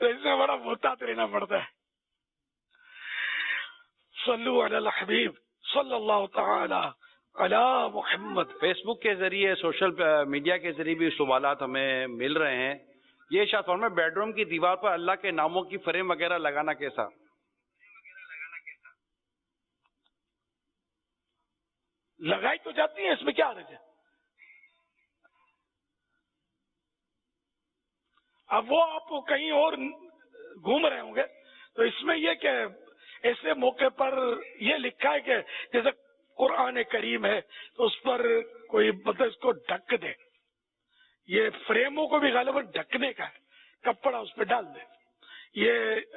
تو اس میں بڑا محتاط رہنا پڑتا ہے. صلو علی الحبیب صلی اللہ تعالی علی محمد. فیس بک کے ذریعے سوشل میڈیا کے ذریعے بھی سوالات ہمیں مل رہے ہیں. یہ شاید فرمائیں بیڈ روم کی دیوار پر اللہ کے ناموں کی فریم وغیرہ لگانا کیسا؟ لگائی تو جاتی ہے، اس میں کیا حرج ہے؟ اب وہ آپ کہیں اور گھوم رہے ہوں گے تو اس میں یہ کہ ایسے موقع پر یہ لکھا ہے کہ جیسے قرآن کریم ہے تو اس پر کوئی مطلب اس کو ڈھک دے. یہ فریموں کو بھی غالباً ڈھکنے کا ہے، کپڑا اس پہ ڈال دے. یہ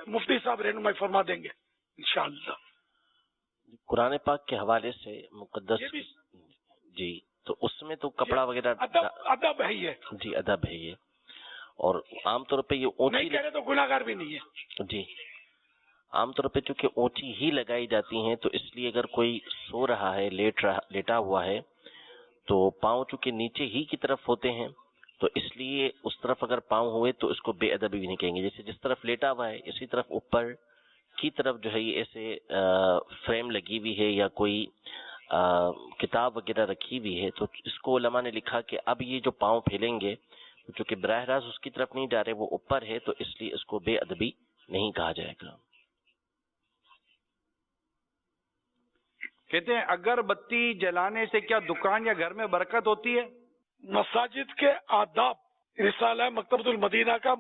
مفتی صاحب رہنمائی فرما دیں گے انشاءاللہ. قرآن پاک کے حوالے سے مقدس جی، تو اس میں تو کپڑا وغیرہ ادب ہے یہ. جی ادب ہے یہ، اور عام طور پہ یہ اونچی نہیں کہہ رہے تو گناہگار بھی نہیں ہے. جی عام طور پہ چونکہ اونچی ہی لگائی جاتی ہیں تو اس لیے اگر کوئی سو رہا ہے لیٹا ہوا ہے تو پاؤں چونکہ نیچے ہی کی طرف ہوتے ہیں تو اس لیے اس طرف اگر پاؤں ہوئے تو اس کو بے ادبی بھی نہیں کہیں گے. جیسے جس طرف لیٹا ہوا ہے اسی طرف اوپر کی طرف جو ہے یہ ایسے فریم لگی ہوئی ہے یا کوئی کتاب وغیرہ رکھی ہوئی ہے تو اس کو علماء نے لکھا کہ اب یہ جو پاؤں پھیلیں گے چونکہ براہ راست اس کی طرف نہیں جا رہے، وہ اوپر ہے، تو اس لیے اس کو بے ادبی نہیں کہا جائے گا. کہتے ہیں اگر بتی جلانے سے کیا دکان یا گھر میں برکت ہوتی ہے؟ مساجد کے آداب، رسالہ مکتبۃ المدینہ کا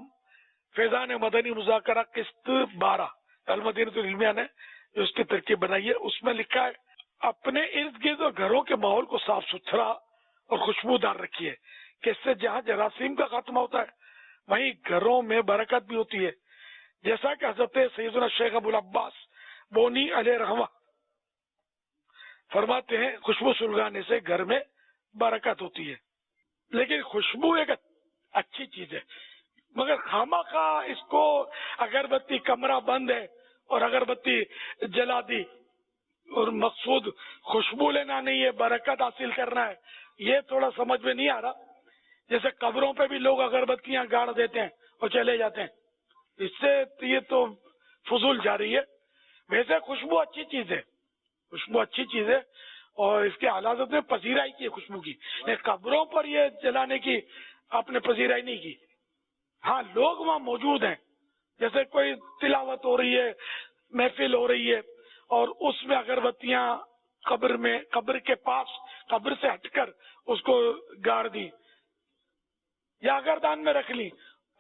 فیضان مدنی مذاکرہ قسط 12 المدینہ العلمیہ نے جو اس کی ترکیب بنائی ہے، اس میں لکھا ہے اپنے ارد گرد اور گھروں کے ماحول کو صاف ستھرا اور خوشبودار رکھیے کہ اس سے جہاں جراثیم کا خاتمہ ہوتا ہے وہیں گھروں میں برکت بھی ہوتی ہے. جیسا کہ حضرت سیدنا شیخ ابو العباس بونی علیہ رحمہ فرماتے ہیں خوشبو سلگانے سے گھر میں برکت ہوتی ہے. لیکن خوشبو ایک اچھی چیز ہے، مگر خواہ اس کو اگربتی کمرہ بند ہے اور اگربتی جلا دی اور مقصود خوشبو لینا نہیں ہے، برکت حاصل کرنا ہے، یہ تھوڑا سمجھ میں نہیں آ رہا. جیسے قبروں پہ بھی لوگ اگربتیاں گاڑ دیتے ہیں اور چلے جاتے ہیں، اس سے یہ تو فضول جاری ہے. ویسے خوشبو اچھی چیز ہے، خوشبو اچھی چیز ہے اور اس کے حالات میں پذیرائی کی خوشبو کی، قبروں پر یہ جلانے کی آپ نے پذیرائی نہیں کی. ہاں لوگ وہاں موجود ہیں، جیسے کوئی تلاوت ہو رہی ہے، محفل ہو رہی ہے اور اس میں اگربتیاں قبر کے پاس قبر سے ہٹ کر اس کو گاڑ دی یا اگردان میں رکھ لی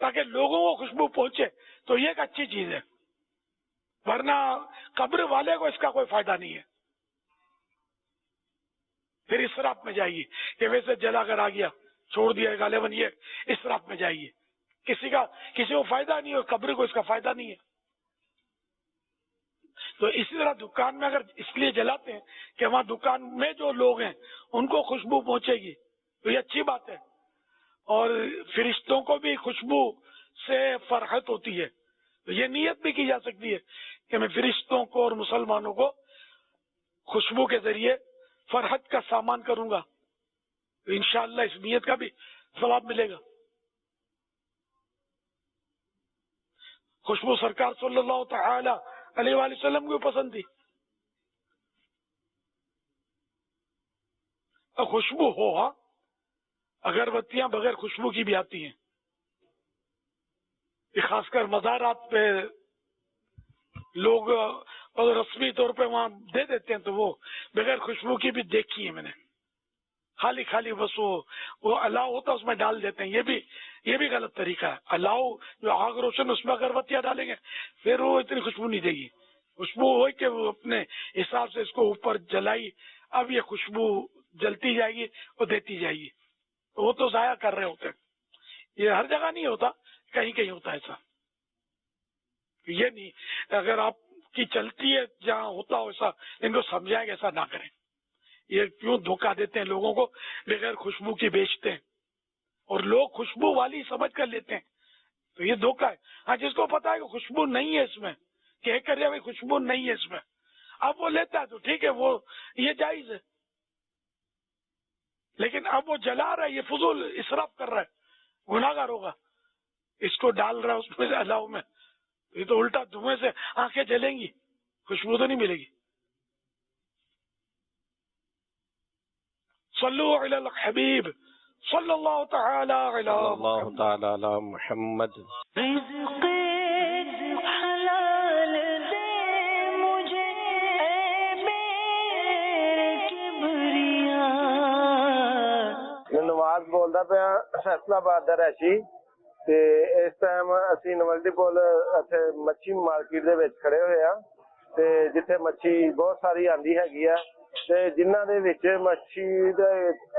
تاکہ لوگوں کو خوشبو پہنچے تو یہ ایک اچھی چیز ہے، ورنہ قبر والے کو اس کا کوئی فائدہ نہیں ہے. پھر اسراف میں جائیے کہ ویسے جلا کر آ گیا چھوڑ دیا غالباً، یہ اسراف میں جائیے، کسی کو فائدہ نہیں اور قبر کو اس کا فائدہ نہیں ہے. تو اسی طرح دکان میں اگر اس لیے جلاتے ہیں کہ وہاں دکان میں جو لوگ ہیں ان کو خوشبو پہنچے گی تو یہ اچھی بات ہے، اور فرشتوں کو بھی خوشبو سے فرحت ہوتی ہے. تو یہ نیت بھی کی جا سکتی ہے کہ میں فرشتوں کو اور مسلمانوں کو خوشبو کے ذریعے فرحت کا سامان کروں گا، تو انشاءاللہ اس نیت کا بھی ثواب ملے گا. خوشبو سرکار صلی اللہ تعالی علیہ وآلہ وسلم کو پسند تھی. خوشبو ہو، ہاں اگربتیاں بغیر خوشبو کی بھی آتی ہیں، خاص کر مزارات پہ لوگ اور رسمی طور پہ وہاں دے دیتے ہیں تو وہ بغیر خوشبو کی بھی دیکھی ہے میں نے، خالی بس وہ الاؤ ہوتا اس میں ڈال دیتے ہیں. یہ بھی غلط طریقہ ہے. الاؤ جو آگ روشن اس میں اگربتیاں ڈالیں گے پھر وہ اتنی خوشبو نہیں دے گی. خوشبو ہوئی کہ وہ اپنے حساب سے اس کو اوپر جلائی، اب یہ خوشبو جلتی جائے گی اور دیتی جائے گی، تو وہ تو ضائع کر رہے ہوتے ہیں. یہ ہر جگہ نہیں ہوتا، کہیں کہیں ہوتا ہے ایسا. یہ نہیں، اگر آپ کی چلتی ہے جہاں ہوتا ہو ایسا ان کو سمجھائیں کہ ایسا نہ کریں. یہ کیوں دھوکہ دیتے ہیں لوگوں کو، بغیر خوشبو کی بیچتے ہیں اور لوگ خوشبو والی سمجھ کر لیتے ہیں، تو یہ دھوکہ ہے. ہاں جس کو پتا ہے کہ خوشبو نہیں ہے اس میں، کہہ کر بھائی خوشبو نہیں ہے اس میں، اب وہ لیتا ہے تو ٹھیک ہے، وہ یہ جائز ہے. لیکن اب وہ جلا رہا ہے، یہ فضول اسراف کر رہا ہے، گناہگار ہوگا. اس کو ڈال رہا ہے اس میں الاؤ میں یہ تو الٹا دھوئیں سے آنکھیں جلیں گی, خوشبو تو نہیں ملے گی. صلو علی الحبیب صلی اللہ تعالی علی محمد. رزق حلال دے مجھے اے میرے کبریا. میں نواز بولدا پیا فیصلہ آباد دا رہائشی تے اس ٹائم اسی نولڈی پول اتھے مچھی مارکیٹ دے وچ کھڑے ہوئے ہاں تے جتھے مچھی بہت ساری آندی ہے تے جنہاں دے وچ مچھی دے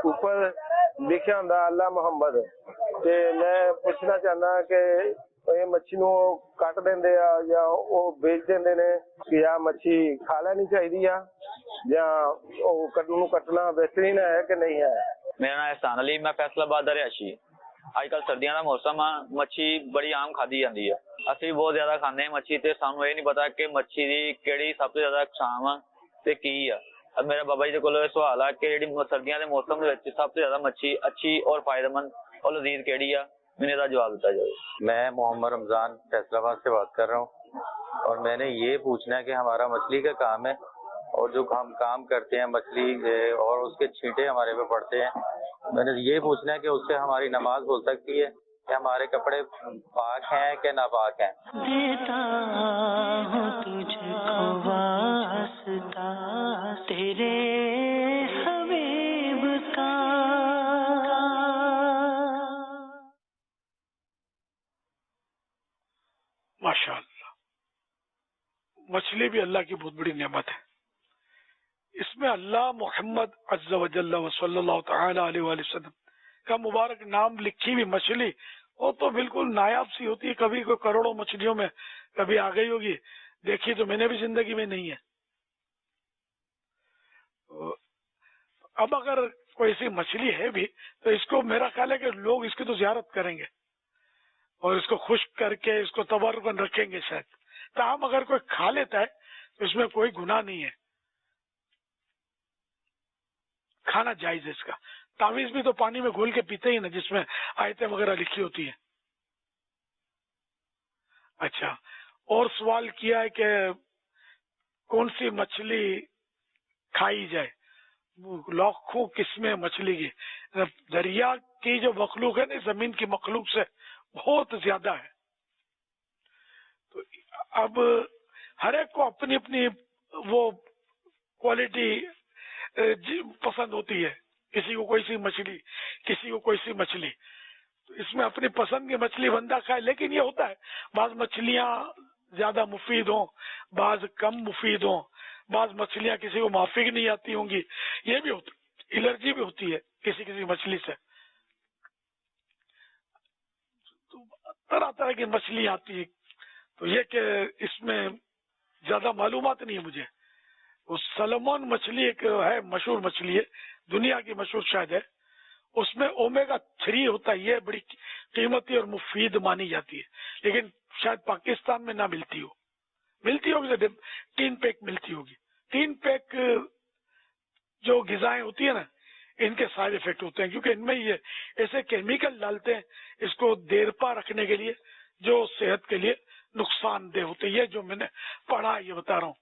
اوپر لکھیا ہوندا اللہ محمد. تے میں پوچھنا چاہنا کہ یہ مچھی نو کٹ دیندے آ یا او بیچ دیندے نے کہ یا مچھی کھا لینی چاہیے یا او کٹنا بہترین ہے کہ نہیں ہے. میرا نام احسان علی, میں فیصلہ آباد دا رہائشی. اج کل سردیاں دا موسم ہے, مچھی بڑی عام کھادی جاندی ہے. اسی بہت زیادہ کھانے ہیں مچھی تے سانو یہ نہیں پتا کہ مچھی دی کیڑی سب سے زیادہ شام ہے تے کی ہے. اب میرا بابا جی دے کول سوال ہے کہ جڑی سردیاں دے موسم دے وچ سب سے زیادہ مچھی اچھی اور فائدہ مند اور لذیذ کیڑی ہے, میں نے جواب دیتا جائے. میں محمد رمضان فیصلہ آباد سے بات کر رہا ہوں, اور میں نے یہ پوچھنا ہے کہ ہمارا مچھلی کا کام ہے اور جو ہم کام کرتے ہیں مچھلی اور اس کے چھینٹے ہمارے پہ پڑتے ہیں, میں نے یہ پوچھنا ہے کہ اس سے ہماری نماز ہو سکتی ہے کہ ہمارے کپڑے پاک ہیں کہ ناپاک ہیں. دیتا ہوں تجھ کو واسطہ تیرے حبیب کا. ماشاء اللہ, مچھلی بھی اللہ کی بہت بڑی نعمت ہے. اس میں اللہ محمد عز و جل و صلی اللہ تعالی علیہ وآلہ وسلم کا مبارک نام لکھی ہوئی مچھلی, وہ تو بالکل نایاب سی ہوتی ہے. کبھی کوئی کروڑوں مچھلیوں میں کبھی آ گئی ہوگی, دیکھی تو میں نے بھی زندگی میں نہیں ہے. اب اگر کوئی ایسی مچھلی ہے بھی تو اس کو میرا خیال ہے کہ لوگ اس کی تو زیارت کریں گے اور اس کو خشک کر کے اس کو تبرکن رکھیں گے شاید. تاہم اگر کوئی کھا لیتا ہے تو اس میں کوئی گناہ نہیں ہے, کھانا جائز ہے اس کا. تعویذ بھی تو پانی میں گھول کے پیتے ہی نا, جس میں آیتیں وغیرہ لکھی ہوتی ہیں. اچھا, اور سوال کیا ہے کہ کون سی مچھلی کھائی جائے. لاکھوں قسمیں مچھلی کی, دریا کی جو مخلوق ہے نا زمین کی مخلوق سے بہت زیادہ ہے. تو اب ہر ایک کو اپنی اپنی وہ کوالٹی پسند ہوتی ہے. کسی کو کوئی سی مچھلی, کسی کو کوئی سی مچھلی. تو اس میں اپنی پسند کی مچھلی بندہ کھائے. لیکن یہ ہوتا ہے بعض مچھلیاں زیادہ مفید ہوں, بعض کم مفید ہوں, بعض مچھلیاں کسی کو موافق نہیں آتی ہوں گی. یہ بھی ہوتا, الرجی بھی ہوتی ہے کسی کسی مچھلی سے. تو طرح طرح کی مچھلی آتی ہے. تو یہ کہ اس میں زیادہ معلومات نہیں ہے مجھے. اس سلمون مچھلی ایک ہے, مشہور مچھلی ہے, دنیا کی مشہور شاید ہے. اس میں اومیگا 3 ہوتا ہے, یہ بڑی قیمتی اور مفید مانی جاتی ہے. لیکن شاید پاکستان میں نہ ملتی ہو, ملتی ہوگی 3 پیک ملتی ہوگی. 3 پیک جو غذائیں ہوتی ہیں نا ان کے سائڈ افیکٹ ہوتے ہیں, کیونکہ ان میں یہ ایسے کیمیکل ڈالتے ہیں اس کو دیر پا رکھنے کے لیے جو صحت کے لیے نقصان دہ ہوتے. یہ جو میں نے پڑھا یہ بتا رہا ہوں.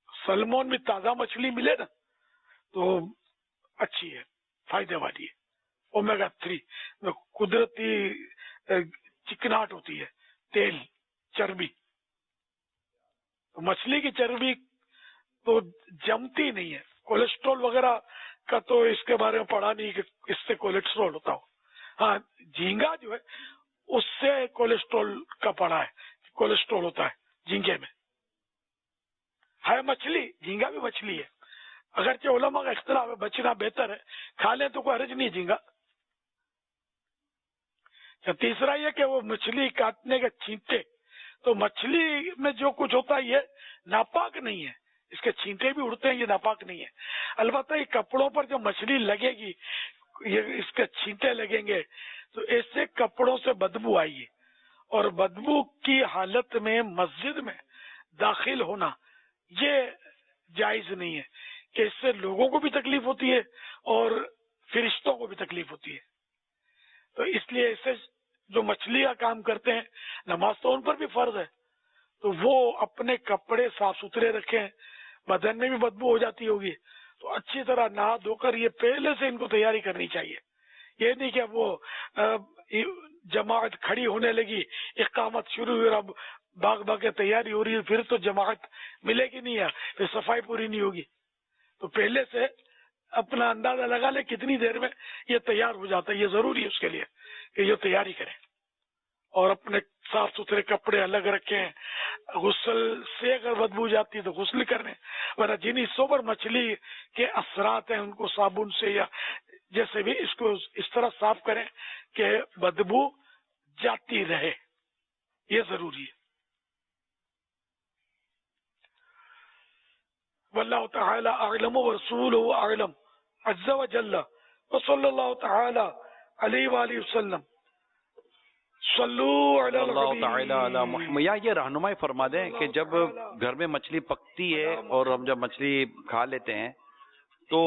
سلمون بھی تازہ مچھلی ملے نا تو اچھی ہے, فائدے والی ہے. اومیگا 3 قدرتی چکناٹ ہوتی ہے, تیل چربی. مچھلی کی چربی تو جمتی نہیں ہے. کولیسٹرول وغیرہ کا تو اس کے بارے میں پڑھا نہیں کہ اس سے کولیسٹرول ہوتا ہو. ہاں جھینگا جو ہے اس سے کولیسٹرول کا پڑھا ہے, کولیسٹرول ہوتا ہے جھینگے میں. ہے مچھلی, جھینگا بھی مچھلی ہے. اگرچہ علماء کا اختلاف ہے, بچنا بہتر ہے, کھا لیں تو کوئی حرج نہیں جھینگا. تیسرا یہ کہ وہ مچھلی کاٹنے کے چھینٹے, تو مچھلی میں جو کچھ ہوتا ہے یہ ناپاک نہیں ہے. اس کے چھینٹے بھی اڑتے ہیں, یہ ناپاک نہیں ہے. البتہ یہ کپڑوں پر جو مچھلی لگے گی, یہ اس کے چھینٹے لگیں گے تو اس سے کپڑوں سے بدبو آئے گی, اور بدبو کی حالت میں مسجد میں داخل ہونا یہ جائز نہیں ہے, کہ اس سے لوگوں کو بھی تکلیف ہوتی ہے اور فرشتوں کو بھی تکلیف ہوتی ہے. تو اس لیے اسے جو مچھلی کا کام کرتے ہیں نماز تو ان پر بھی فرض ہے، تو وہ اپنے کپڑے صاف ستھرے رکھیں، بدن میں بھی بدبو ہو جاتی ہوگی تو اچھی طرح نہا دھو کر یہ پہلے سے ان کو تیاری کرنی چاہیے. یہ نہیں کہ وہ جماعت کھڑی ہونے لگی، اقامت شروع ہوئی، اب بھاگ بھاگ کے تیاری ہو رہی ہے، پھر تو جماعت ملے گی نہیں ہے، پھر صفائی پوری نہیں ہوگی. تو پہلے سے اپنا اندازہ لگا لے کتنی دیر میں یہ تیار ہو جاتا ہے. یہ ضروری ہے اس کے لیے کہ یہ تیاری کریں اور اپنے صاف ستھرے کپڑے الگ رکھیں. غسل سے اگر بدبو جاتی ہے تو غسل کریں، ورنہ جن حصوں پر مچھلی کے اثرات ہیں ان کو صابن سے یا جیسے بھی اس کو اس طرح صاف کریں کہ بدبو جاتی رہے. یہ ضروری ہے. واللہ تعالی اعلم ورسولہ اعلم عز وجل وصلی اللہ تعالی علیہ وآلہ وسلم. صلو علی اللہ تعالی علی الحبیب. محمد. یہ رہنمائی فرما دیں کہ جب گھر میں مچھلی پکتی ہے اور ہم جب مچھلی کھا لیتے ہیں تو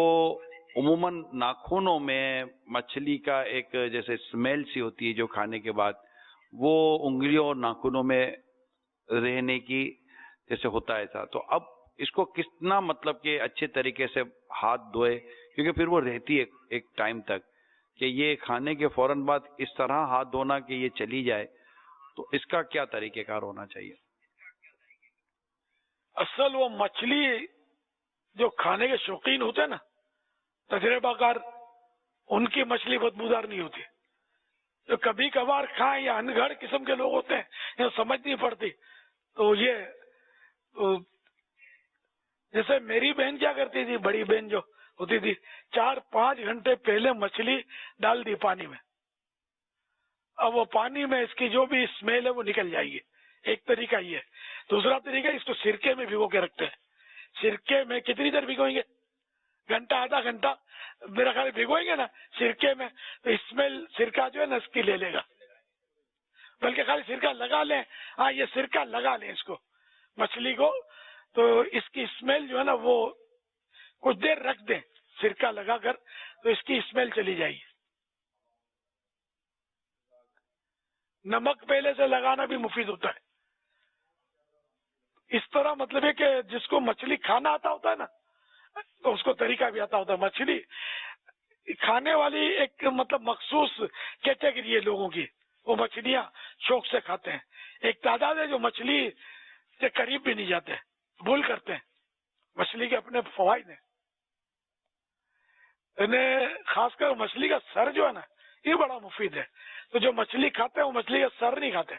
عموماً ناخنوں میں مچھلی کا ایک جیسے اسمیل سی ہوتی ہے جو کھانے کے بعد وہ انگلیوں اور ناخنوں میں رہنے کی جیسے ہوتا ہے ایسا. تو اب اس کو کتنا مطلب کہ اچھے طریقے سے ہاتھ دھوئے، کیونکہ پھر وہ رہتی ہے ایک ٹائم تک، کہ یہ کھانے کے فوراً بعد اس طرح ہاتھ دھونا کہ یہ چلی جائے، تو اس کا کیا طریقہ کار ہونا چاہیے؟ اصل وہ مچھلی جو کھانے کے شوقین ہوتے ہیں نا، تجربہ کار، ان کی مچھلی بدبودار نہیں ہوتی. جو کبھی کبھار کھائیں یا انگھڑ قسم کے لوگ ہوتے ہیں یا سمجھ نہیں پڑتی، تو یہ جیسے میری بہن کیا کرتی تھی، بڑی بہن جو ہوتی تھی، 4-5 گھنٹے پہلے مچھلی ڈال دی پانی میں، اب وہ پانی میں اس کی جو بھی اسمیل ہے وہ نکل جائے گی. ایک طریقہ یہ ہے. دوسرا طریقہ اس کو سرکے میں بھگو کے رکھتے ہیں. سرکے میں کتنی دیر بھگوئیں گے؟ گھنٹہ آدھا گھنٹہ میرا خیال بھگوئیں گے نا سرکے میں، تو اسمیل سرکہ جو ہے نا اس کی لے لے گا. بلکہ خالی سرکہ لگا لیں، ہاں یہ سرکہ لگا لیں اس کو مچھلی کو، تو اس کی اسمیل جو ہے نا وہ کچھ دیر رکھ دیں سرکہ لگا کر، تو اس کی اسمیل چلی جائے گی. نمک پہلے سے لگانا بھی مفید ہوتا ہے. اس طرح مطلب ہے کہ جس کو مچھلی کھانا آتا ہوتا ہے نا تو اس کو طریقہ بھی آتا ہوتا ہے. مچھلی کھانے والی ایک مطلب مخصوص کیٹیگری ہے لوگوں کی، وہ مچھلیاں شوق سے کھاتے ہیں. ایک تعداد ہے جو مچھلی کے قریب بھی نہیں جاتے، بھول کرتے ہیں. مچھلی کے اپنے فوائد ہیں. انہیں خاص کر مچھلی کا سر جو ہے نا یہ بڑا مفید ہے. تو جو مچھلی کھاتے ہیں وہ مچھلی کا سر نہیں کھاتے،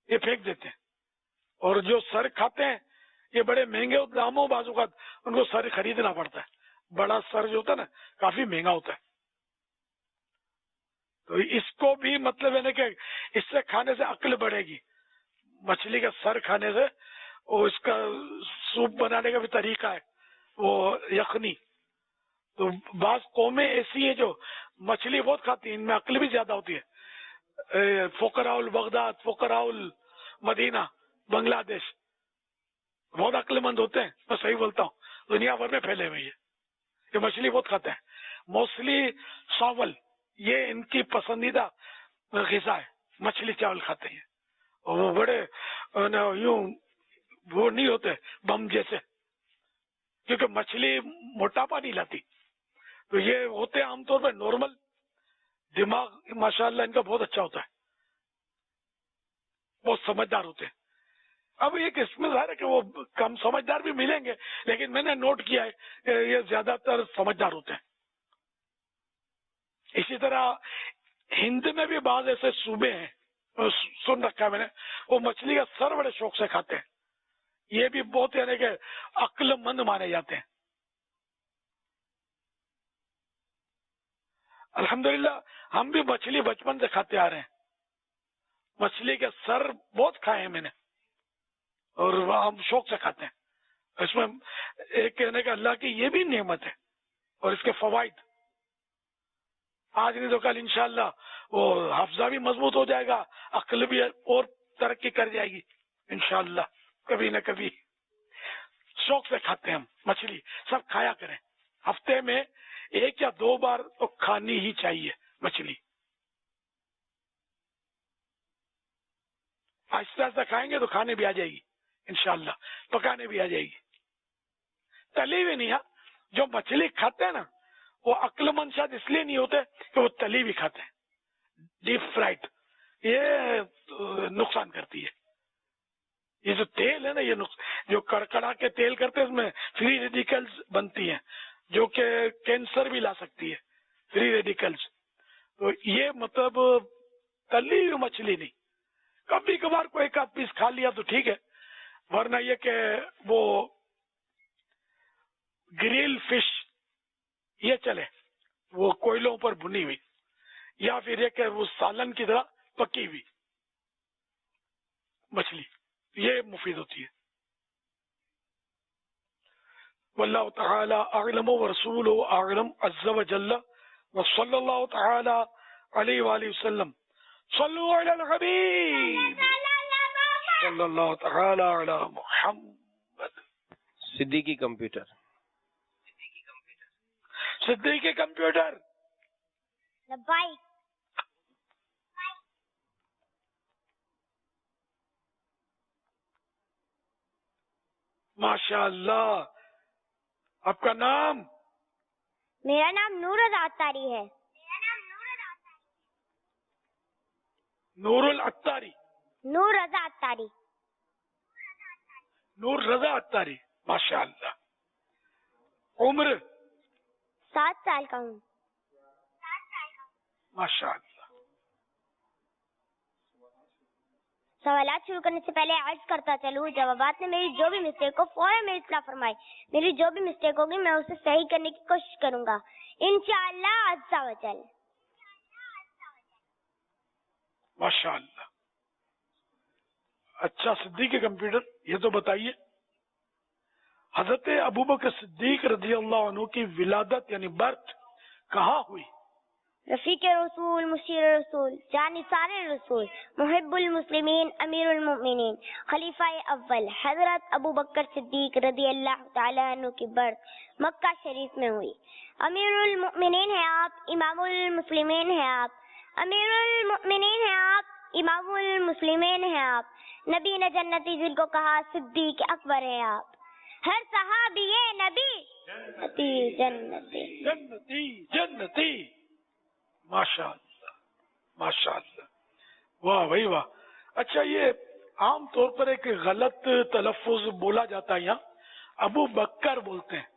یہ پھینک دیتے ہیں. اور جو سر کھاتے ہیں یہ بڑے مہنگے داموں، بعض اوقات ان کو سر خریدنا پڑتا ہے. بڑا سر جو ہوتا ہے نا کافی مہنگا ہوتا ہے. تو اس کو بھی مطلب ہے نا کہ اس سے کھانے سے عقل بڑھے گی. مچھلی کا سر کھانے سے، اور اس کا سوپ بنانے کا بھی طریقہ ہے وہ یخنی. تو بعض قومیں ایسی ہیں جو مچھلی بہت کھاتی ہیں، ان میں عقل بھی زیادہ ہوتی ہے. فقراء البغداد، فقراء المدینہ، بنگلہ دیش بہت عقل مند ہوتے ہیں. میں صحیح بولتا ہوں، دنیا بھر میں پھیلے ہوئے یہ مچھلی بہت کھاتے ہیں. موسلی چاول یہ ان کی پسندیدہ غذا ہے، مچھلی چاول کھاتے ہیں. اور وہ بڑے یوں وہ نہیں ہوتے بم جیسے، کیونکہ مچھلی موٹاپا نہیں لاتی. تو یہ ہوتے عام طور پر نارمل، دماغ ماشاءاللہ ان کا بہت اچھا ہوتا ہے، بہت سمجھدار ہوتے ہیں. اب ایک اس میں ظاہر ہے کہ وہ کم سمجھدار بھی ملیں گے، لیکن میں نے نوٹ کیا ہے کہ یہ زیادہ تر سمجھدار ہوتے ہیں. اسی طرح ہند میں بھی بعض ایسے صوبے ہیں، سن رکھا ہے میں نے، وہ مچھلی کا سر بڑے شوق سے کھاتے ہیں. یہ بھی بہت یعنی کہ عقل مند مانے جاتے ہیں. الحمدللہ ہم بھی مچھلی بچپن سے کھاتے آ رہے ہیں. مچھلی کے سر بہت کھائے ہیں میں نے، اور ہم شوق سے کھاتے ہیں. اس میں ایک کہنے کا اللہ کی یہ بھی نعمت ہے اور اس کے فوائد. آج نہیں تو کل انشاءاللہ وہ حافظہ بھی مضبوط ہو جائے گا، عقل بھی اور ترقی کر جائے گی انشاءاللہ. کبھی نہ کبھی شوق سے کھاتے ہیں ہم مچھلی. سب کھایا کریں، ہفتے میں 1 یا 2 بار تو کھانی ہی چاہیے مچھلی. آہستہ آہستہ کھائیں گے تو کھانے بھی آ جائے گی انشاءاللہ, پکانے بھی آ جائے گی. تلی ہوئی نہیں. جو مچھلی کھاتے ہیں نا وہ عقل مند شاید اس لیے نہیں ہوتے کہ وہ تلی بھی کھاتے ہیں, ڈیپ فرائڈ. یہ نقصان کرتی ہے. یہ جو تیل ہے نا, یہ جو کڑکڑا کے تیل کرتے ہیں اس میں فری ریڈیکلز بنتی ہیں جو کہ کینسر بھی لا سکتی ہے, فری ریڈیکلز. تو یہ مطلب تلی ہوئی مچھلی نہیں. کبھی کبھار کو ایک آدھ پیس کھا لیا تو ٹھیک ہے, ورنہ یہ کہ وہ گریل فش یہ چلے, وہ کوئلوں پر بھنی ہوئی, یا پھر یہ کہ وہ سالن کی طرح پکی ہوئی مچھلی, یہ مفید ہوتی ہے. واللہ تعالی اعلم ورسولہ اعلم عز وجل وصلی اللہ تعالی علیہ وآلہ وسلم. صلو علی الحبیب صلی اللہ تعالی علی محمد. صدیقی کمپیوٹر. صدیقی کمپیوٹر. لبیک. ماشاء اللہ. آپ کا نام؟ میرا نام نور رضا عطاری ہے. نور العطاری. نور رضا عطاری. نور رضا عطاری. ماشاء اللہ. عمر؟ 7 سال کا ہوں. ماشاء اللہ. سوالات شروع کرنے سے پہلے عرض کرتا چلوں, جوابات میں میری جو بھی مسٹیک ہو فوراً میری اصلاح فرمائے. میری جو بھی مسٹیک ہوگی میں اسے صحیح کرنے کی کوشش کروں گا انشاءاللہ عز و جل. ماشاء اللہ. اچھا صدیق کمپیوٹر, یہ تو بتائیے حضرت ابوبکر صدیق رضی اللہ عنہ کی ولادت یعنی برتھ کہاں ہوئی؟ رفیق رسول, مشیر رسول, جانثار رسول, محب المسلمین, امیر المؤمنین, خلیفہ اول حضرت ابوبکر صدیق رضی اللہ تعالی عنہ کی برتھ مکہ شریف میں ہوئی. امیر المؤمنین ہیں آپ, امام المسلمین ہیں آپ, امیر المؤمنین ہیں آپ, امام المسلمین ہیں آپ, نبی نے جنتی جن کو کہا صدیق اکبر ہیں آپ, ہر صحابی نبی جنتی جنتی جنتی. ماشاء اللہ ماشاء اللہ. واہ بھائی واہ. اچھا یہ عام طور پر ایک غلط تلفظ بولا جاتا ہے, یہاں ابو بکر بولتے ہیں,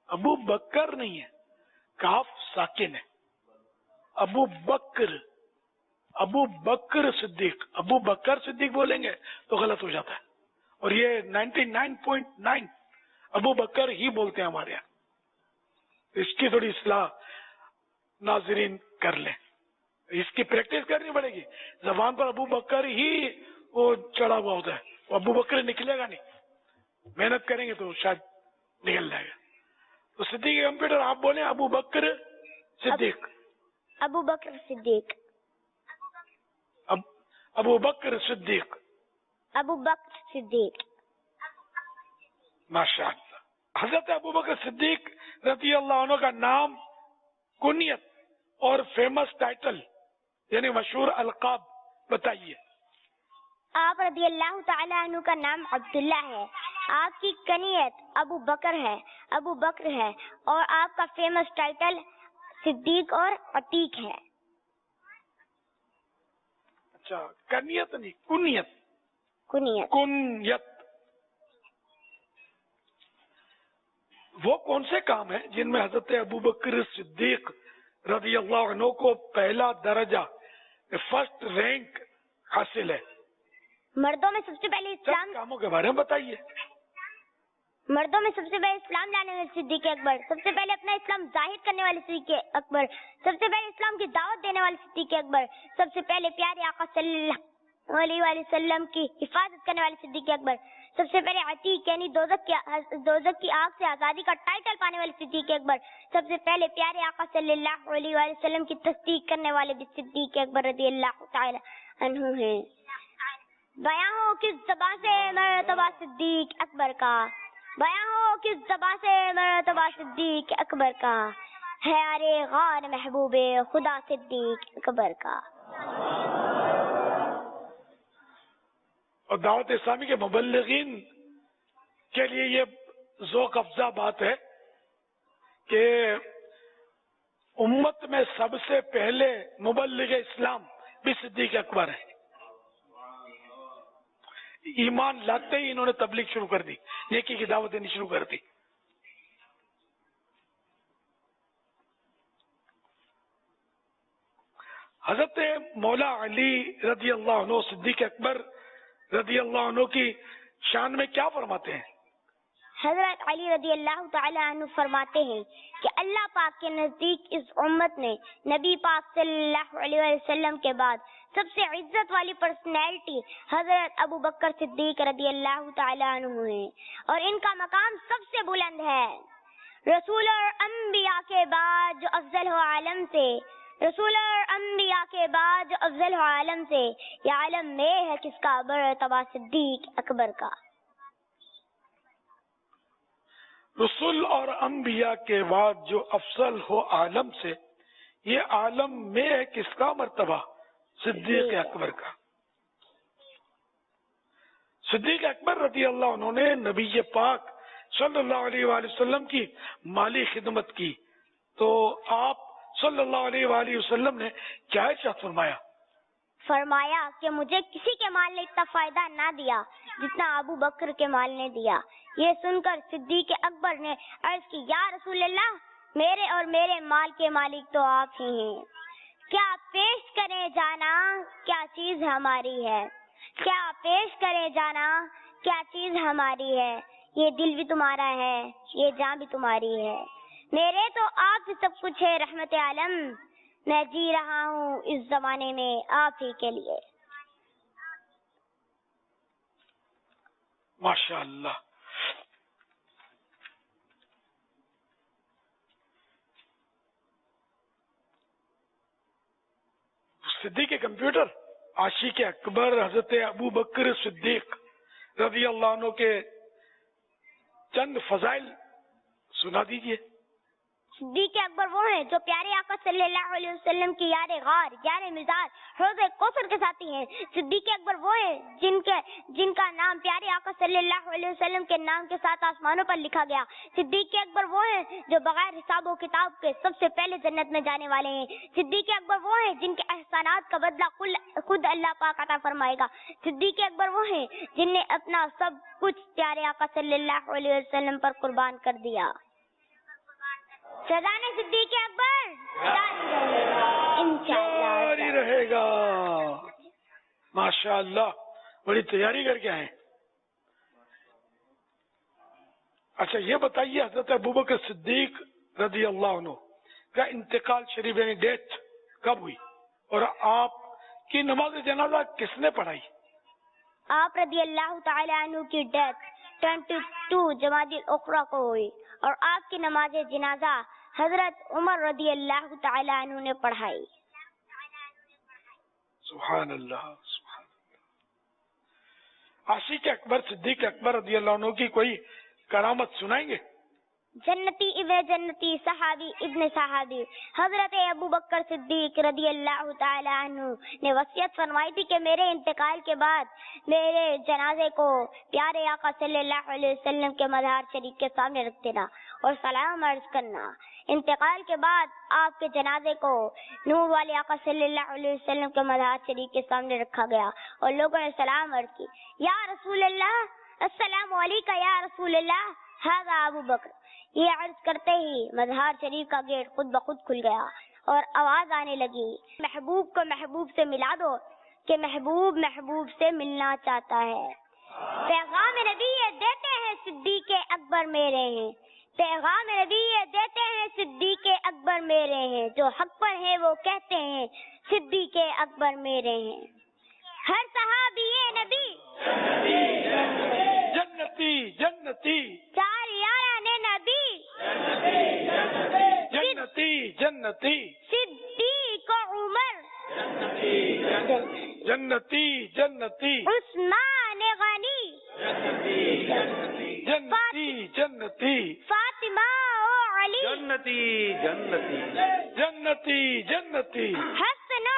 ابو بکر نہیں ہے, کاف ساکن ہے. ابو بکر, ابو بکر صدیق, ابو بکر صدیق بولیں گے تو غلط ہو جاتا ہے, اور یہ 99.9 ابو بکر ہی بولتے ہیں ہمارے یہاں. اس کی تھوڑی اصلاح ناظرین کر لیں, اس کی پریکٹس کرنی پڑے گی. زبان پر ابو بکر ہی وہ چڑھا ہوا ہوتا ہے, ابو بکر نکلے گا نہیں. محنت کریں گے تو شاید نکل جائے گا. تو صدیق کمپیوٹر آپ بولیں ابو بکر صدیق. ابو بکر صدیق. ابو بکر صدیق. ابو بکر صدیق. ماشاء اللہ. حضرت ابو بکر صدیق رضی اللہ عنہ کا نام, کنیت اور فیمس ٹائٹل یعنی مشہور القاب بتائیے. آپ رضی اللہ تعالی عنہ کا نام عبداللہ ہے, آپ کی کنیت ابو بکر ہے, ابو بکر ہے, اور آپ کا فیمس ٹائٹل صدیق اور عتیق ہے. اچھا کنیت نہیں, کنیت. کنیت. کنیت. وہ کون سے کام ہیں جن میں حضرت ابوبکر صدیق رضی اللہ عنہ کو پہلا درجہ, فرسٹ رینک حاصل ہے؟ مردوں میں سب سے پہلے اسلام, کاموں کے بارے میں بتائیے. مردوں میں سب سے پہلے اسلام لانے والے صدیق اکبر, سب سے پہلے اپنا اسلام ظاہر کرنے والے صدیق اکبر, سب سے پہلے اسلام کی دعوت دینے والے صدیق اکبر, سب سے پہلے پیارے آقا صلی اللہ علیہ وآلہ وسلم کی حفاظت کرنے والے صدیق اکبر, سب سے پہلے عتیق یعنی دوزخ کی آگ سے آزادی کا ٹائٹل پانے والے صدیق اکبر, سب سے پہلے پیارے آقا صلی اللہ علیہ وآلہ وسلم کی تصدیق کرنے والے بھی صدیق اکبر رضی اللہ تعالی عنہ ہیں. بیاں ہو کس زبان سے مرتبہ صدیق اکبر کا, بیاں ہو کس زبان سے مرتبہ صدیق اکبر کا, ہے ارے غار محبوب خدا صدیق اکبر کا. اور دعوت اسلامی کے مبلغین کے لیے یہ ذوق افزا بات ہے کہ امت میں سب سے پہلے مبلغ اسلام بھی صدیق اکبر ہے. ایمان لاتے ہی انہوں نے تبلیغ شروع کر دی, نیکی کی دعوت دینی شروع کر دی. حضرت مولا علی رضی اللہ عنہ صدیق اکبر رضی اللہ عنہ کی شان میں کیا فرماتے ہیں؟ حضرت علی رضی اللہ تعالی عنہ فرماتے ہیں کہ اللہ پاک کے نزدیک اس امت میں نبی پاک صلی اللہ علیہ وسلم کے بعد سب سے عزت والی پرسنالٹی حضرت ابو بکر صدیق رضی اللہ تعالی عنہ ہیں, اور ان کا مقام سب سے بلند ہے. رسول اور انبیاء کے بعد جو افضل ہو عالم سے, رسول اور انبیاء کے بعد جو افضل ہو عالم سے, یہ عالم میں ہے کس کا؟ مرتبہ صدیق اکبر کا. رسول اور انبیاء کے بعد جو افضل ہو عالم سے, یہ عالم میں ہے کس کا؟ مرتبہ صدیق اکبر کا. صدیق اکبر رضی اللہ عنہ نے نبی پاک صلی اللہ علیہ وآلہ وسلم کی مالی خدمت کی, تو آپ صلی اللہ علیہ وآلہ وسلم نے کیا ارشاد فرمایا؟ فرمایا کہ مجھے کسی کے مال نے اتنا فائدہ نہ دیا جتنا ابو بکر کے مال نے دیا. یہ سن کر صدیق اکبر نے عرض کی, یا رسول اللہ, میرے اور میرے مال کے مالک تو آپ ہی ہیں. کیا پیش کریں جانا کیا چیز ہماری ہے, کیا پیش کریں جانا کیا چیز ہماری ہے. یہ دل بھی تمہارا ہے, یہ جان بھی تمہاری ہے. میرے تو آپ ہی سب کچھ ہے رحمت عالم, میں جی رہا ہوں اس زمانے میں آپ ہی کے لیے. ماشاء اللہ. صدیق کے کمپیوٹر عاشق اکبر حضرت ابو بکر صدیق رضی اللہ عنہ کے چند فضائل سنا دیجئے. صدیق اکبر وہ ہیں جو پیارے آقا صلی اللہ علیہ وسلم کی یار غار, یار مزاج, حوض کوثر کے ساتھی ہیں. صدیق اکبر وہ ہیں جن کا نام پیارے آقا صلی اللہ علیہ وسلم کے نام کے ساتھ آسمانوں پر لکھا گیا. صدیق اکبر وہ ہیں جو بغیر حساب و کتاب کے سب سے پہلے جنت میں جانے والے ہیں. صدیق اکبر وہ ہیں جن کے احسانات کا بدلہ خود اللہ پاک عطا فرمائے گا. صدیق اکبر وہ ہیں جن نے اپنا سب کچھ پیارے آقا صلی اللہ علیہ وسلم پر قربان کر دیا. سزانے صدیق اکبر جاری رہے گا. ماشاء اللہ, بڑی تیاری کر کے آئے. اچھا یہ بتائیے, حضرت ابوبکر صدیق رضی اللہ عنہ کا انتقال شریف یعنی ڈیتھ کب ہوئی, اور آپ کی نماز جنازہ کس نے پڑھائی؟ آپ رضی اللہ تعالی عنہ کی ڈیتھ 22 جمادی الاخری کو ہوئی, اور آپ کی نماز جنازہ حضرت عمر رضی اللہ تعالی عنہ نے پڑھائی. سبحان اللہ, سبحان اللہ. عاشق اکبر صدیق اکبر رضی اللہ عنہ کی کوئی کرامت سنائیں گے؟ جنتی ابن جنتی صحابی ابن صحابی حضرت ابو بکر صدیق رضی اللہ تعالی عنہ نے وصیت فرمائی تھی کہ میرے انتقال کے بعد میرے جنازے کو پیارے آقا صلی اللہ علیہ وسلم کے مزار شریف کے سامنے رکھ دینا اور سلام عرض کرنا. انتقال کے بعد آپ کے جنازے کو نور والے آقا صلی اللہ علیہ وسلم کے مزار شریف کے سامنے رکھا گیا اور لوگوں نے سلام عرض کی, یا رسول اللہ, السلام علیکم یا رسول اللہ, ھذا ابو بکر. یہ عرض کرتے ہی مزار شریف کا گیٹ خود بخود کھل گیا اور آواز آنے لگی, محبوب کو محبوب سے ملا دو کہ محبوب محبوب سے ملنا چاہتا ہے. پیغام نبی یہ دیتے ہیں صدیق اکبر میرے ہیں, پیغام نبی یہ دیتے ہیں صدیق اکبر میرے ہیں, جو حق پر ہیں وہ کہتے ہیں صدیق اکبر میرے ہیں. ہر صحابی نبی جنتی جنتی, چار یاران نبی جنتی جنتی, صدیق عمر جنتی جنتی, عثمان غنی جنتی جنتی, فاطمہ و علی جنتی جنتی, جنتی جنتی, حسن و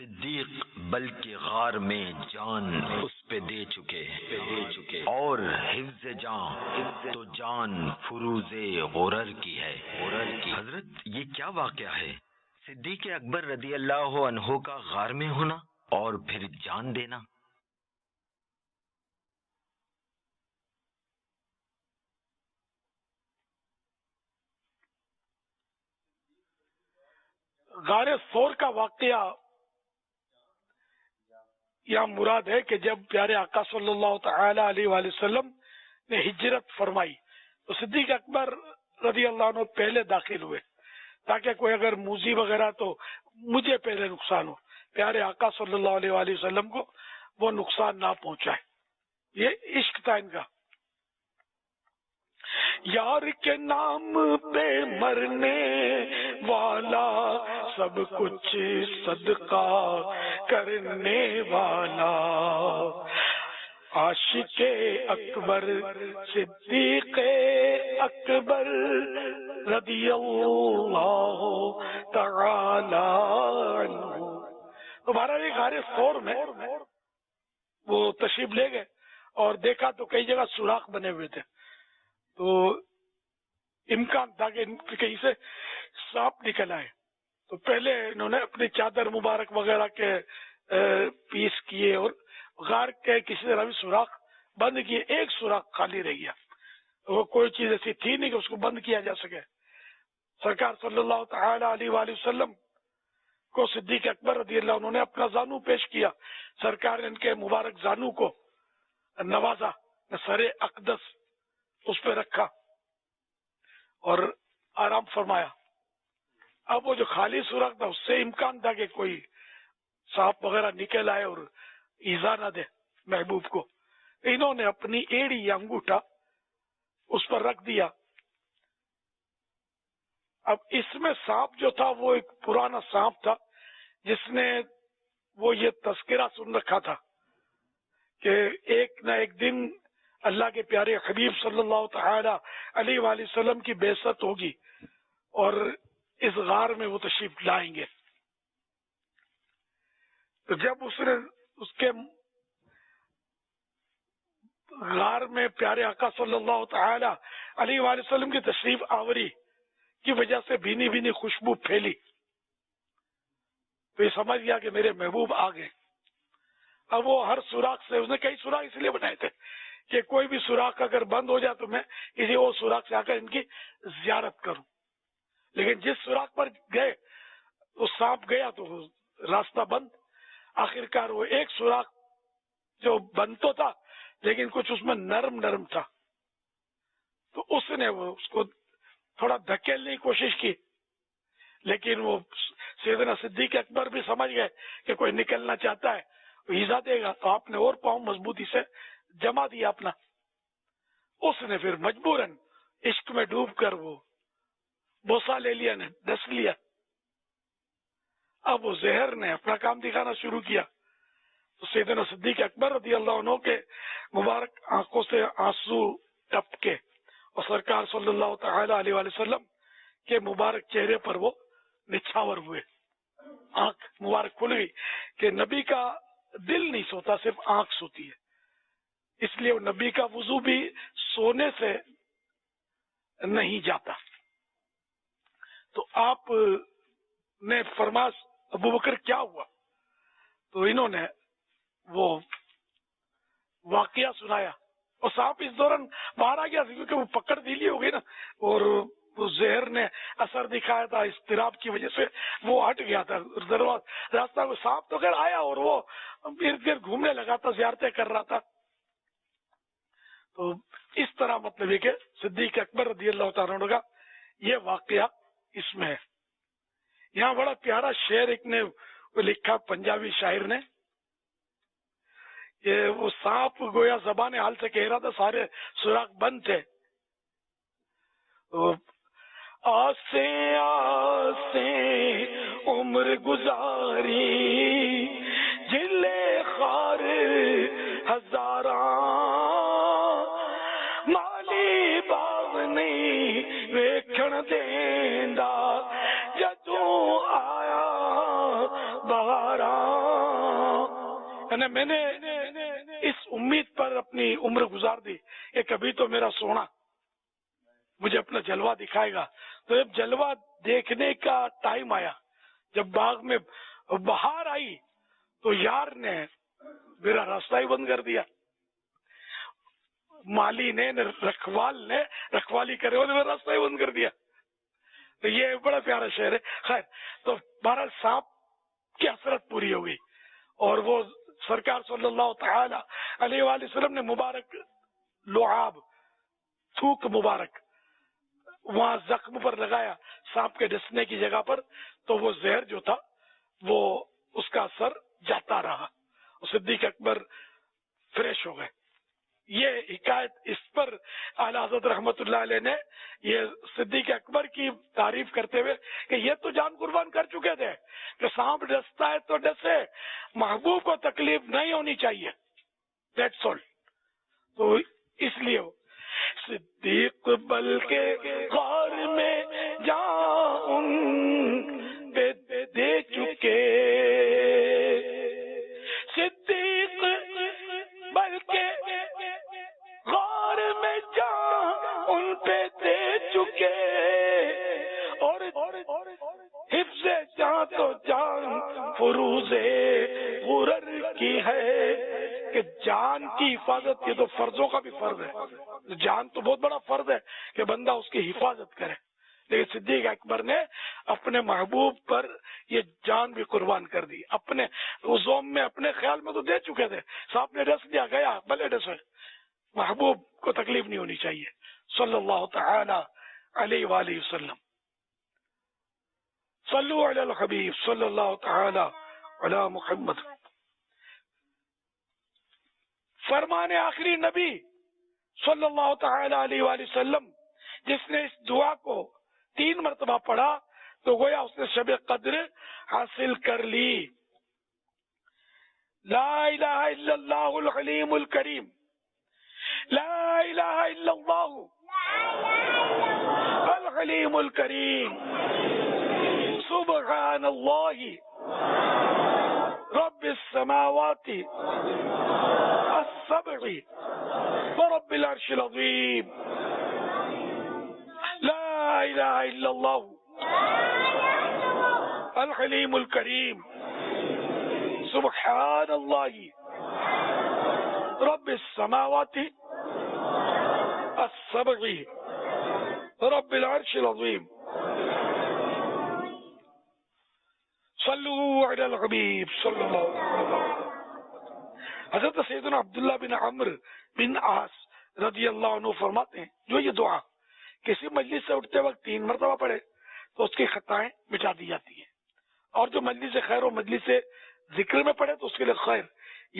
صدیق بلکہ غار میں جان اس پہ دے چکے اور حفظ جان تو جان فروز غرر کی ہے. حضرت یہ کیا واقعہ ہے؟ صدیق اکبر رضی اللہ عنہ کا غار میں ہونا اور پھر جان دینا. غار ثور کا واقعہ یہاں مراد ہے کہ جب پیارے آقا صلی اللہ تعالی علیہ وآلہ وسلم نے ہجرت فرمائی تو صدیق اکبر رضی اللہ عنہ پہلے داخل ہوئے تاکہ کوئی اگر موذی وغیرہ تو مجھے پہلے نقصان ہو، پیارے آقا صلی اللہ علیہ وآلہ وسلم کو وہ نقصان نہ پہنچائے. یہ عشق تھا ان کا. یار کے نام پہ مرنے والا سب کچھ صدقہ کرنے والا، عاشق اکبر صدیق اکبر رضی اللہ تعالی عنہ. تمہارا یہ غار ثور میں وہ تشریف لے گئے اور دیکھا تو کئی جگہ سوراخ بنے ہوئے تھے، تو امکان تھا کہ کہیں سے سانپ نکل آئے. تو پہلے انہوں نے اپنی چادر مبارک وغیرہ کے پیس کیے اور غار کے کسی طرح بھی سوراخ بند کیے. ایک سوراخ خالی رہ گیا، وہ کوئی چیز ایسی تھی نہیں کہ اس کو بند کیا جا سکے. سرکار صلی اللہ تعالی علیہ وآلہ وسلم کو صدیق اکبر رضی اللہ عنہ نے اپنا زانو پیش کیا. سرکار نے ان کے مبارک زانو کو نوازا، سر اقدس اس پہ رکھا اور آرام فرمایا. اب وہ جو خالی سوراخ تھا اس سے امکان تھا کہ کوئی سانپ وغیرہ نکل آئے اور ایزا نہ دے محبوب کو. انہوں نے اپنی ایڑی یا انگوٹھا اس پر رکھ دیا. اب اس میں سانپ جو تھا وہ ایک پرانا سانپ تھا جس نے وہ یہ تذکرہ سن رکھا تھا کہ ایک نہ ایک دن اللہ کے پیارے حبیب صلی اللہ تعالی علیہ وآلہ وسلم کی بعثت ہوگی اور اس غار میں وہ تشریف لائیں گے. تو جب اس نے اس کے غار میں پیارے آقا صلی اللہ تعالی علیہ وآلہ وسلم کی تشریف آوری کی وجہ سے بھینی بھینی خوشبو پھیلی تو یہ سمجھ گیا کہ میرے محبوب آ گئے. اب وہ ہر سوراخ سے، اس نے کئی سوراخ اس لیے بنائے تھے کہ کوئی بھی سوراخ اگر بند ہو جائے تو میں کسی اور سوراخ سے آ کر ان کی زیارت کروں. لیکن جس سوراخ پر گئے وہ سانپ گیا تو راستہ بند. آخرکار وہ ایک سوراخ جو بند تو تھا لیکن کچھ اس میں نرم تھا تو اس نے وہ اس کو تھوڑا دھکیلنے کی کوشش کی، لیکن وہ سیدنا صدیق اکبر بھی سمجھ گئے کہ کوئی نکلنا چاہتا ہے وہ ایزا دے گا، تو آپ نے اور پاؤں مضبوطی سے جما دیا اپنا. اس نے پھر مجبوراً عشق میں ڈوب کر وہ بوسا لے لیا، نے ڈس لیا. اب وہ زہر نے اپنا کام دکھانا شروع کیا تو سیدنا صدیق اکبر رضی اللہ عنہ کے مبارک آنکھوں سے آنسو ٹپکے اور سرکار صلی اللہ تعالی علیہ وآلہ وسلم کے مبارک چہرے پر وہ نچھاور ہوئے. آنکھ مبارک کھل گئی کہ نبی کا دل نہیں سوتا، صرف آنکھ سوتی ہے. اس لیے وہ نبی کا وضو بھی سونے سے نہیں جاتا. تو آپ نے فرمایا ابو بکر کیا ہوا؟ تو انہوں نے وہ واقعہ سنایا اور سانپ اس دوران باہر آ گیا کیونکہ وہ پکڑ ڈھیلی ہو گئی نا اور وہ زہر نے اثر دکھایا تھا، اضطراب کی وجہ سے وہ ہٹ گیا تھا راستہ. کو سانپ تو خیر آیا اور وہ ارد گرد گھومنے لگا تھا، زیارتیں کر رہا تھا. تو اس طرح مطلب ہے کہ صدیق اکبر رضی اللہ تعالیٰ عنہ کا یہ واقعہ اس میں ہے. یہاں بڑا پیارا شعر ایک نے لکھا پنجابی شاعر نے، یہ وہ سانپ گویا زبان حال سے کہہ رہا تھا، سارے سوراخ بند تھے. آسے آسے عمر گزاری جلے خار ہزاراں مالی باغ نہیں ویکھن دیندا جدوں آیا بہاراں میں نے اس امید پر اپنی عمر گزار دی کہ کبھی تو میرا سونا مجھے اپنا جلوہ دکھائے گا. تو جب جلوہ دیکھنے کا ٹائم آیا، جب باغ میں بہار آئی، تو یار نے میرا راستہ ہی بند کر دیا. مالی نے، رکھوال نے رکھوالی کرے والے میرا راستہ ہی بند کر دیا. تو یہ بڑا پیارا شعر ہے. خیر، تو بہرحال سانپ کی حسرت پوری ہو گئی، اور وہ سرکار صلی اللہ تعالی علیہ وآلہ وسلم نے مبارک لعاب، تھوک مبارک وہاں زخم پر لگایا سانپ کے ڈسنے کی جگہ پر، تو وہ زہر جو تھا وہ اس کا اثر جاتا رہا. صدیق اکبر فریش ہو گئے. یہ حکایت اس پر اعلیٰ حضرت رحمت اللہ علیہ نے یہ صدیق اکبر کی تعریف کرتے ہوئے کہ یہ تو جان قربان کر چکے تھے کہ سانپ ڈستا ہے تو ڈسے، محبوب کو تکلیف نہیں ہونی چاہیے. That's all. تو اس لیے صدیق بلکہ غار میں جان پہ دے چکے، صدیق بلکہ غار میں جان ان پہ دے چکے، اور حفظ جان تو جان فروز غرر کی ہے کہ جان کی حفاظت، یہ تو فرضوں کا بھی فرض ہے. جان تو بہت بڑا فرض ہے کہ بندہ اس کی حفاظت کرے، لیکن صدیق اکبر نے اپنے محبوب پر یہ جان بھی قربان کر دی. اپنے زوم میں، اپنے خیال میں تو دے چکے تھے، سانپ نے ڈس دیا، گیا بھلے ڈسے، محبوب کو تکلیف نہیں ہونی چاہیے صلی اللہ تعالی علیہ وآلہ وسلم. صلو علی الحبیب صلی اللہ تعالی علی محمد. فرمان آخری نبی صلی اللہ تعالی علیہ وآلہ وسلم، جس نے اس دعا کو 3 مرتبہ پڑھا تو گویا اس نے شب قدر حاصل کر لی. لا الہ الا اللہ الحلیم الکریم، لا الہ الا اللہ الحلیم الکریم، سبحان اللہ رب السماوات السبع ورب العرش العظیم، لا الہ الا اللہ الحلیم الکریم، سبحان اللہ رب السماوات السبع رب العرش العظیم. صلو علی الحبیب صلی اللہ علیہ وسلم. حضرت سیدنا عبداللہ بن عمرو بن عاص رضی اللہ عنہ فرماتے ہیں، جو یہ دعا کسی مجلس سے اٹھتے وقت 3 مرتبہ پڑھے تو اس کی خطائیں مٹا دی جاتی ہیں، اور جو مجلس خیر و مجلس ذکر میں پڑھے تو اس کے لیے خیر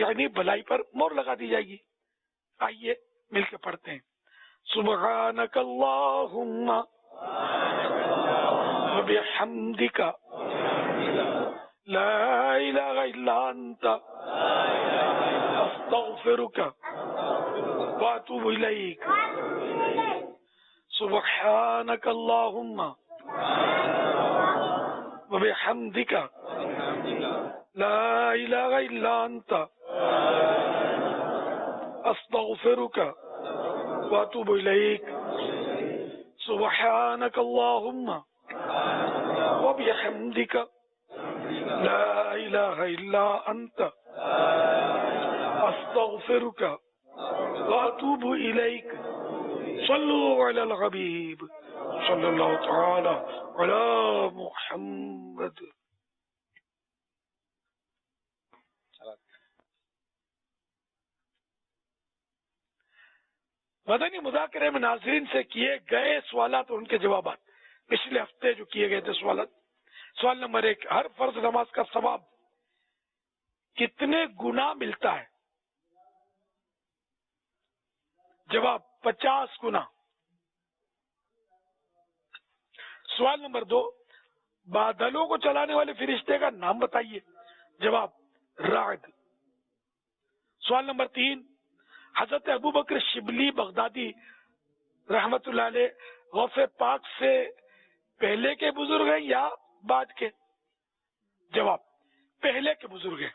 یعنی بھلائی پر مہر لگا دی جائے گی. آئیے مل کے پڑھتے ہیں. سبحانک اللہم وبحمدک لا الہ الا انت استغفرک واتوب الیک. سبحانک اللہم وبحمدک لا الہ الا انت استغفرک واتوب الیک. سبحانک اللہم وبحمدک لا الہ الا انت استغفرک واتوب الیک. صلو علی الحبیب صلی اللہ تعالی علی محمد. مدنی مذاکرے میں ناظرین سے کیے گئے سوالات اور ان کے جوابات، پچھلے ہفتے جو کیے گئے تھے سوالات. سوال نمبر 1، ہر فرض نماز کا ثواب کتنے گنا ملتا ہے؟ جواب 50 گنا. سوال نمبر 2، بادلوں کو چلانے والے فرشتے کا نام بتائیے. جواب راعد. سوال نمبر 3، حضرت ابو بکر شبلی بغدادی رحمت اللہ علیہ غوث پاک سے پہلے کے بزرگ ہیں یا بعد کے؟ جواب پہلے کے بزرگ ہیں.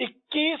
21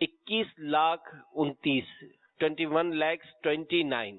21,29,21,29।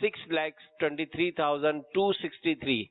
6,23,263।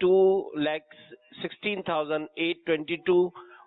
2,16,822।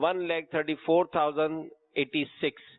1,34,086।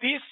30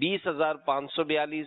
20,542,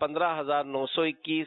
15,921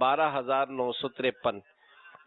12,953।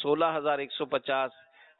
16,150,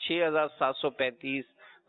6,735,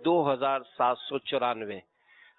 2,794।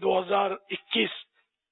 2021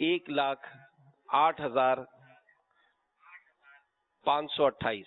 1,08,528,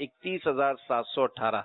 31,718,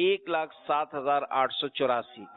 1,07,884,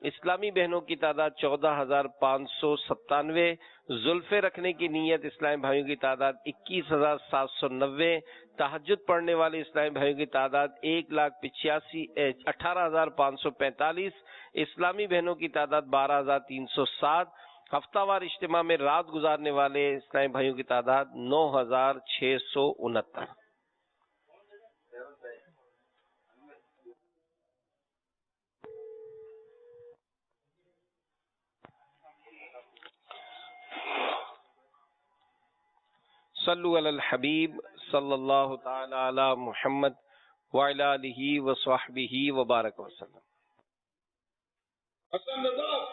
اسلامی بہنوں کی تعداد 14,597، زلفے رکھنے کی نیت اسلامی بھائیوں کی تعداد 21,790، تہجد پڑھنے والے اسلامی بھائیوں کی تعداد 18,545، اسلامی بہنوں کی تعداد 12,307، ہفتہ وار اجتماع میں رات گزارنے والے اسلامی بھائیوں کی تعداد 9,669۔ صلو علی الحبیب صلی اللہ تعالی علی محمد وعلی آلہ وصحبہ وبارک وسلم۔ حسن رضا،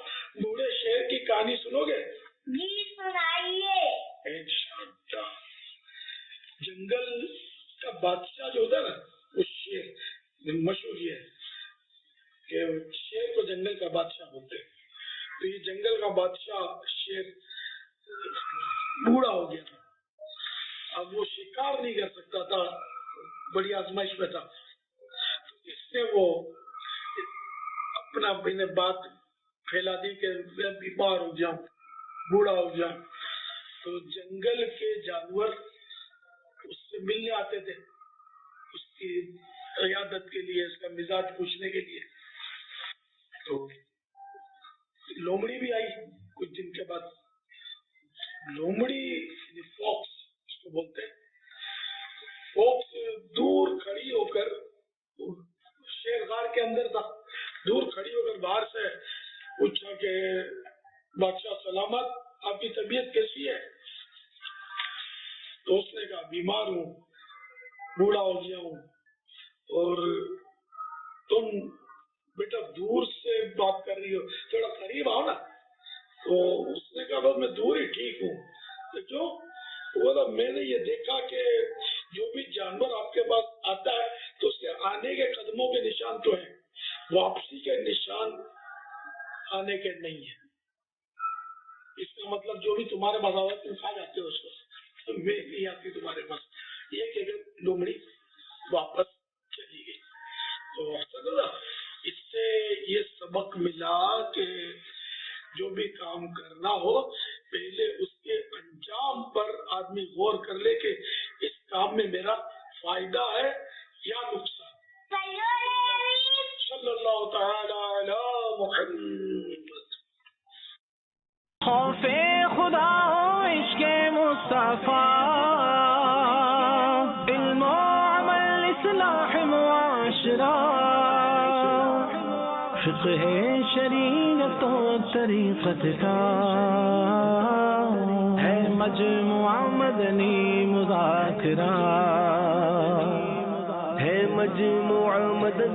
بوڑھے شیر کی کہانی سنو گے؟ جی سنائیے۔ انشاءاللہ۔ جنگل کا بادشاہ جو ہوتا ہے نا، وہ شیر مشہور یہ ہے کہ شیر کو جنگل کا بادشاہ بولتے ہیں۔ تو یہ جنگل کا بادشاہ شیر بوڑھا ہو گیا تھا، اب وہ شکار نہیں کر سکتا تھا، بڑی آزمائش میں تھا۔ اس نے وہ اپنا بات پھیلا دی کہ میں بیمار ہو جاؤں، بوڑھا ہو جاؤں۔ تو جنگل کے جانور اس سے ملنے آتے تھے، اس کی عیادت کے لیے، اس کا مزاج پوچھنے کے لیے۔ تو لومڑی بھی آئی کچھ دن کے بعد۔ لومڑی فاکس اس کو بولتے ہیں، فاکس دور کھڑی ہو کر، شیر غار کے اندر تھا، دور کھڑی ہو کر باہر سے پوچھا کہ بادشاہ سلامت، آپ کی طبیعت کیسی ہے؟ تو اس نے کہا بیمار ہوں، بوڑھا ہو گیا ہوں، اور تم بیٹا دور سے بات کر رہی ہو، تھوڑا قریب آؤ نا۔ تو اس نے کہا بس میں دور ہی ٹھیک ہوں۔ تو کیوں؟ وہ میں نے یہ دیکھا کہ جو بھی جانور آپ کے پاس آتا ہے تو اس کے آنے کے قدموں کے نشان تو ہیں، واپسی کے نشان آنے کے نہیں ہیں۔ اس کا مطلب جو بھی تمہارے پاس آتا ہے تم کھا جاتے ہو اس کو، میں نہیں آتی تمہارے پاس۔ یہ کہ لومڑی واپس چلی گئی۔ تو اس سے یہ سبق ملا کہ جو بھی کام کرنا ہو پہلے اس کے انجام پر آدمی غور کر لے کہ اس کام میں میرا فائدہ ہے یا نقصان۔ صلی اللہ تعالی علی محمد۔ خوف خدا ہو عشق مصطفیٰ، علم و عمل اصلاح معاشرہ، فقہ شریعت و طریقت کا ہے مجموعہ مدنی مذاکرہ، ہے مجموعہ مدنی